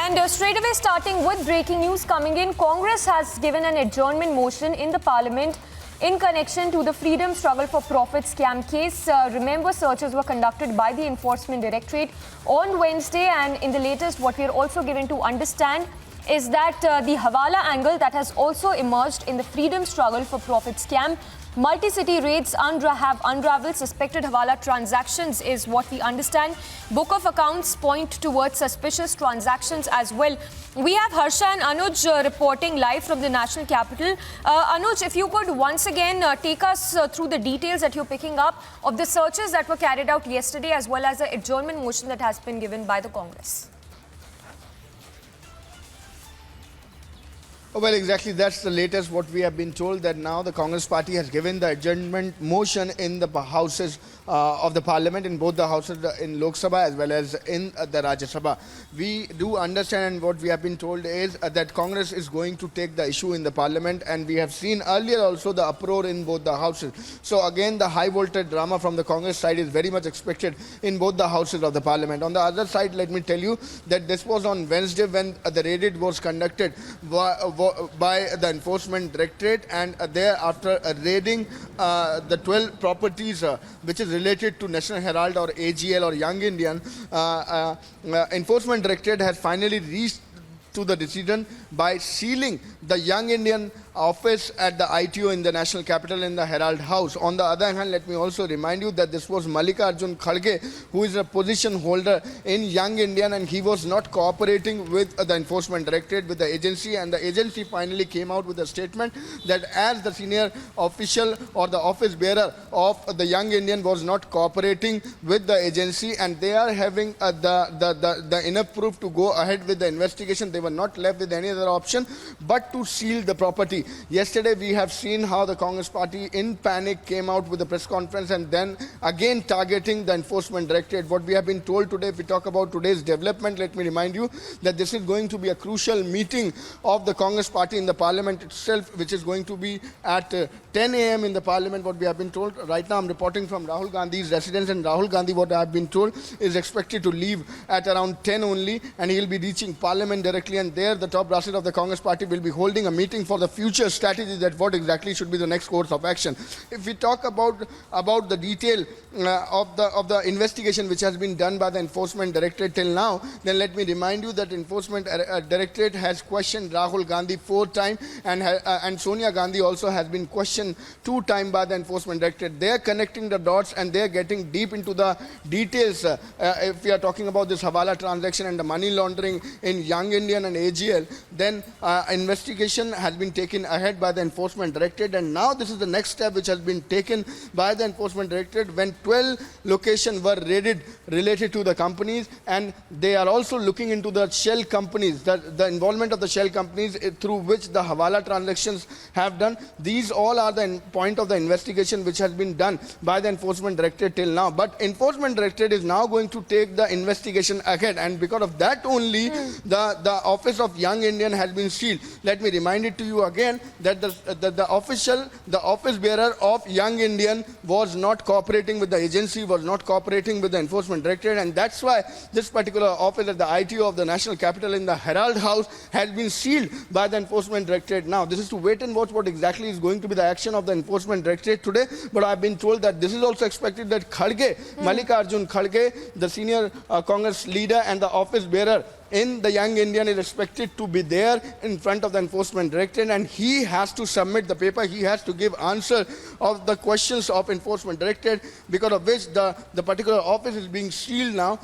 And straight away starting with breaking news coming in, Congress has given an adjournment motion in the Parliament in connection to the Freedom Struggle for Profit scam case. Remember, searches were conducted by the Enforcement Directorate on Wednesday, and in the latest, what we are also given to understand is that the Hawala angle that has also emerged in the Freedom Struggle for Profit scam. Multi-city raids have unraveled suspected Hawala transactions is what we understand. Book of accounts point towards suspicious transactions as well. We have Harsha and Anuj reporting live from the national capital. Anuj, if you could once again take us through the details that you're picking up of the searches that were carried out yesterday as well as the adjournment motion that has been given by the Congress. Well, exactly. That's the latest. What we have been told that now the Congress party has given the adjournment motion in the houses of the parliament, in both the houses in Lok Sabha as well as in the Rajya Sabha. We do understand, and what we have been told is that Congress is going to take the issue in the parliament, and we have seen earlier also the uproar in both the houses. So again, the high voltage drama from the Congress side is very much expected in both the houses of the parliament. On the other side, let me tell you that this was on Wednesday when the raid was conducted by the Enforcement Directorate, and thereafter raiding the 12 properties which is related to National Herald or AGL or Young Indian. Enforcement Directorate has finally reached to the decision by sealing the Young Indian office at the ITO in the National Capital in the Herald House. On the other hand, let me also remind you that this was Mallikarjun Kharge, who is a position holder in Young Indian, and he was not cooperating with the Enforcement Directorate, with the agency, and the agency finally came out with a statement that as the senior official or the office bearer of the Young Indian was not cooperating with the agency, and they are having the enough proof to go ahead with the investigation. They were not left with any other option but to seal the property. Yesterday we have seen how the Congress party in panic came out with a press conference and then again targeting the Enforcement Directorate. What we have been told today, if we talk about today's development, let me remind you that this is going to be a crucial meeting of the Congress party in the parliament itself, which is going to be at 10 a.m. in the parliament, what we have been told. Right now I'm reporting from Rahul Gandhi's residence, and Rahul Gandhi, what I have been told, is expected to leave at around 10 only, and he will be reaching parliament directly, and there the top brasses of the Congress party will be holding a meeting for the future strategy, that what exactly should be the next course of action. If we talk about the detail of the investigation which has been done by the Enforcement Directorate till now, then let me remind you that Enforcement Directorate has questioned Rahul Gandhi 4 times, and Sonia Gandhi also has been questioned 2 times by the Enforcement Directorate. They are connecting the dots and they are getting deep into the details. If we are talking about this Hawala transaction and the money laundering in Young Indian and AGL, then investigation has been taken ahead by the Enforcement Directorate, and now this is the next step which has been taken by the Enforcement Directorate when 12 locations were raided related to the companies, and they are also looking into the shell companies, the involvement of the shell companies through which the Hawala transactions have done. These all are the point of the investigation which has been done by the Enforcement Directorate till now, but Enforcement Directorate is now going to take the investigation ahead, and because of that only the office of Young Indian has been sealed. Let me remind it to you again that the office bearer of Young Indian was not cooperating with the agency, was not cooperating with the Enforcement Directorate, and that's why this particular office at the ITO of the National Capital in the Herald House has been sealed by the Enforcement Directorate. Now, this is to wait and watch what exactly is going to be the action of the Enforcement Directorate today, but I've been told that this is also expected that Kharge, Mallikarjun Kharge, the senior Congress leader and the office bearer in the Young Indian, is expected to be there in front of the Enforcement Directorate, and he has to submit the paper, he has to give answer of the questions of Enforcement Directorate, because of which the particular office is being sealed now.